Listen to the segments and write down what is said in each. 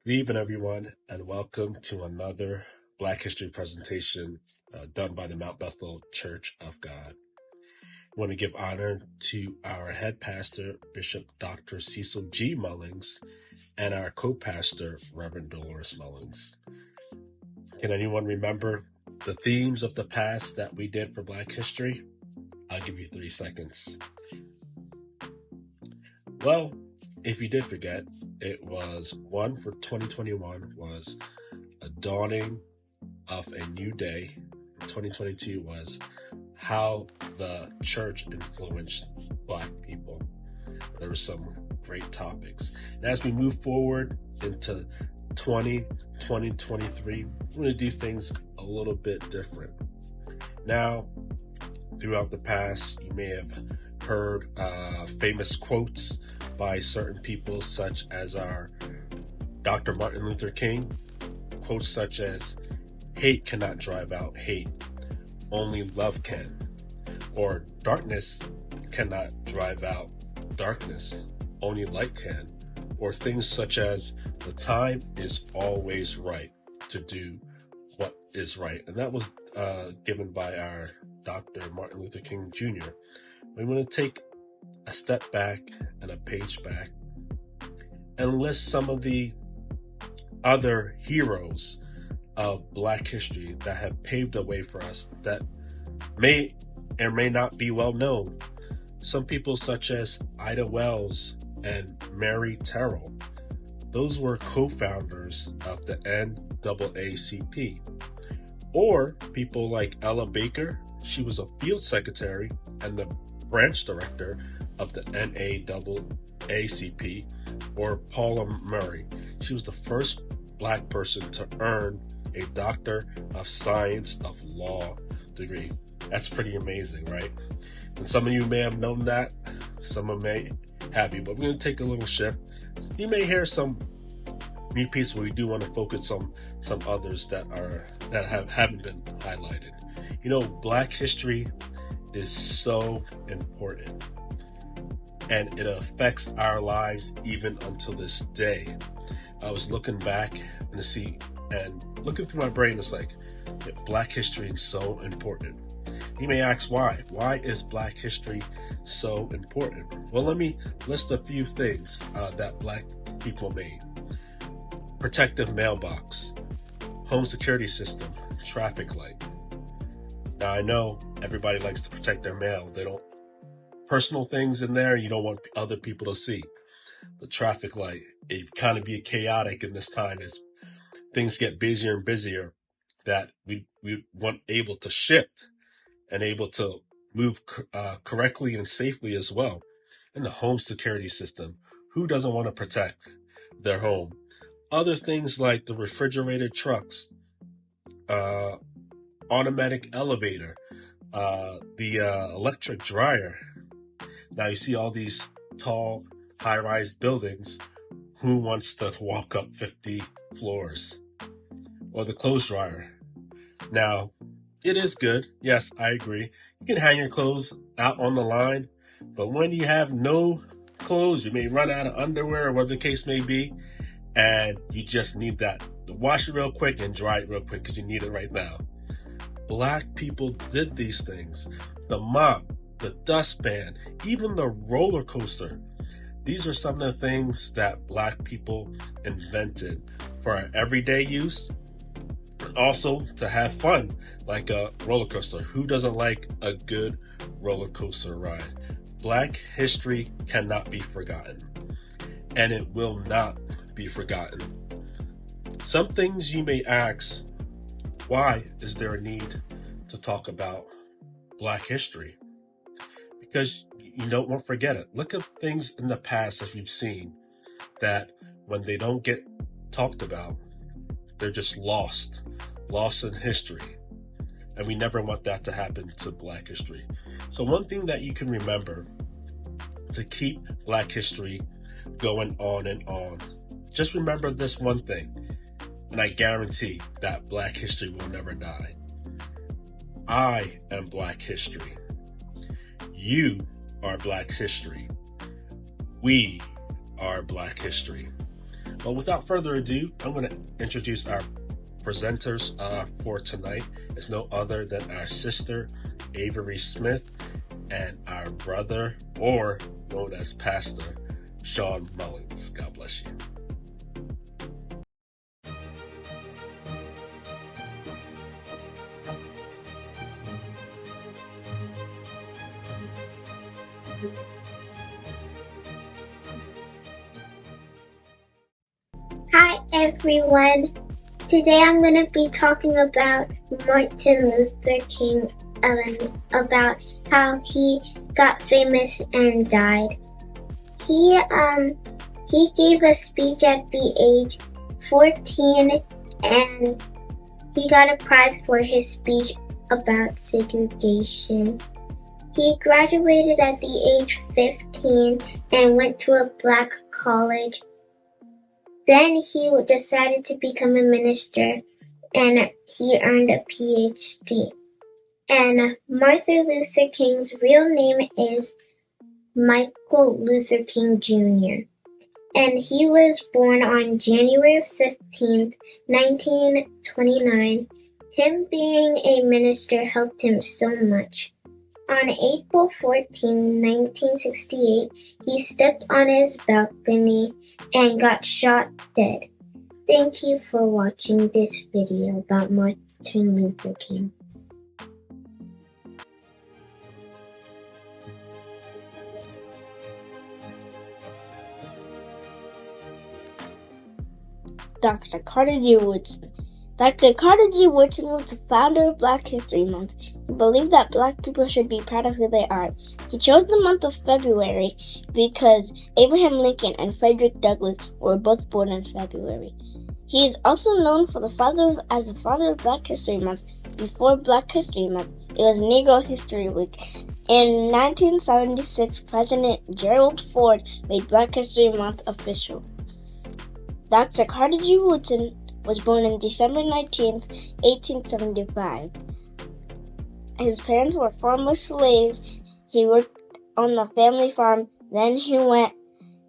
Good evening, everyone, and welcome to another Black History presentation done by the Mount Bethel Church of God. I want to give honor to our head pastor, Bishop Dr. Cecil G. Mullings, and our co-pastor, Reverend Dolores Mullings. Can anyone remember the themes of the past that we did for Black History? I'll give you 3 seconds. Well, if you did forget, it was one for 2021 was a dawning of a new day. 2022 was how the church influenced Black people. There were some great topics. And as we move forward into 2023, we're going to do things a little bit different. Now, throughout the past, you may have heard famous quotes by certain people, such as our Dr. Martin Luther King. Quotes such as, "Hate cannot drive out hate, only love can." Or, "Darkness cannot drive out darkness, only light can." Or things such as, "The time is always right to do what is right." And that was given by our Dr. Martin Luther King Jr. We want to take a step back and a page back and list some of the other heroes of Black history that have paved the way for us that may or may not be well known. Some people such as Ida Wells and Mary Terrell. Those were co-founders of the NAACP. Or people like Ella Baker. She was a field secretary and the branch director of the NAACP. Or Paula Murray. She was the first Black person to earn a Doctor of Science of Law degree. That's pretty amazing, right? And some of you may have known that, some of may have you, but we're going to take a little shift. You may hear some repeats where we do want to focus on some others that haven't been highlighted. You know, Black history is so important, and it affects our lives even until this day. I was looking back and looking through my brain, it's like, Black history is so important. You may ask why. Why is Black history so important? Well, let me list a few things that Black people made. Protective mailbox, home security system, traffic light. Now, I know everybody likes to protect their mail. They don't personal things in there you don't want other people to see. The traffic light, it kind of be chaotic in this time as things get busier and busier, that we want able to shift and able to move correctly and safely as well. And the home security system, who doesn't want to protect their home? Other things like the refrigerated trucks, automatic elevator, the electric dryer. Now you see all these tall, high-rise buildings. Who wants to walk up 50 floors? Or the clothes dryer. Now, it is good. Yes, I agree. You can hang your clothes out on the line, but when you have no clothes, you may run out of underwear or whatever the case may be, and you just need that to wash it real quick and dry it real quick because you need it right now. Black people did these things. The mop, the dustpan, even the roller coaster. These are some of the things that Black people invented for our everyday use, and also to have fun, like a roller coaster. Who doesn't like a good roller coaster ride? Black history cannot be forgotten, and it will not be forgotten. Some things you may ask, why is there a need to talk about Black history? Because you don't want to forget it. Look at things in the past that you've seen that when they don't get talked about, they're just lost in history. And we never want that to happen to Black history. So one thing that you can remember to keep Black history going on and on, just remember this one thing, and I guarantee that Black history will never die. I am Black history. You are Black history. We are Black history. But without further ado, I'm going to introduce our presenters for tonight. It's no other than our sister, Avery Smith, and our brother, or known as Pastor, Sean Mullins. God bless you. Hi everyone. Today I'm going to be talking about Martin Luther King, about how he got famous and died. He gave a speech at the age 14 and he got a prize for his speech about segregation. He graduated at the age 15 and went to a black college. Then he decided to become a minister, and he earned a PhD. And Martin Luther King's real name is Michael Luther King Jr. And he was born on January 15th, 1929. Him being a minister helped him so much. On April 14, 1968, he stepped on his balcony and got shot dead. Thank you for watching this video about Martin Luther King. Dr. Carter G. Woodson. Dr. Carter G. Woodson was the founder of Black History Month. He believed that Black people should be proud of who they are. He chose the month of February because Abraham Lincoln and Frederick Douglass were both born in February. He is also known as the father of Black History Month. Before Black History Month, it was Negro History Week. In 1976, President Gerald Ford made Black History Month official. Dr. Carter G. Woodson was born on December 19, 1875. His parents were former slaves. He worked on the family farm. Then he went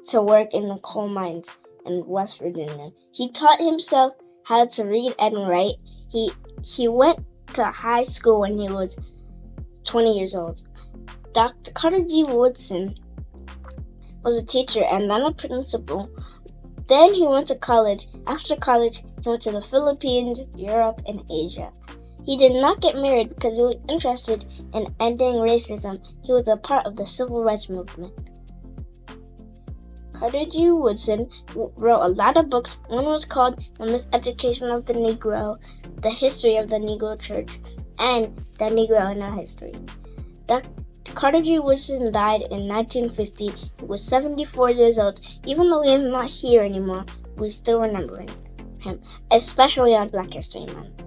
to work in the coal mines in West Virginia. He taught himself how to read and write. He went to high school when he was 20 years old. Dr. Carter G. Woodson was a teacher and then a principal. Then he went to college. After college, he went to the Philippines, Europe, and Asia. He did not get married because he was interested in ending racism. He was a part of the Civil Rights Movement. Carter G. Woodson wrote a lot of books. One was called The Miseducation of the Negro, The History of the Negro Church, and The Negro in Our History. Dr. Carter G. Woodson died in 1950. He was 74 years old. Even though he is not here anymore, we still remember him, especially on Black History Month.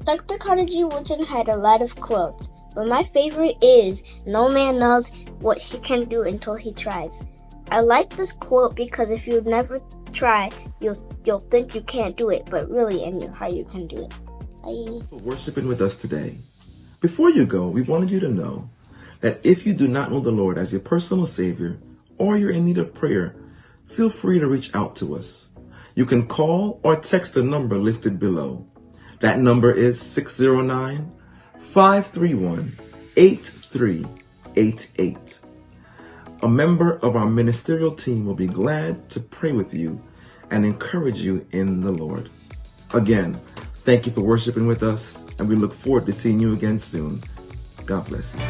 Dr. Carter G. Woodson had a lot of quotes, but my favorite is, "No man knows what he can do until he tries." I like this quote because if you never try, you'll think you can't do it, but really in your heart you can do it. Bye. For worshiping with us today. Before you go, we wanted you to know that if you do not know the Lord as your personal Savior or you're in need of prayer, feel free to reach out to us. You can call or text the number listed below. That number is 609-531-8388. A member of our ministerial team will be glad to pray with you and encourage you in the Lord. Again, thank you for worshiping with us, and we look forward to seeing you again soon. God bless you.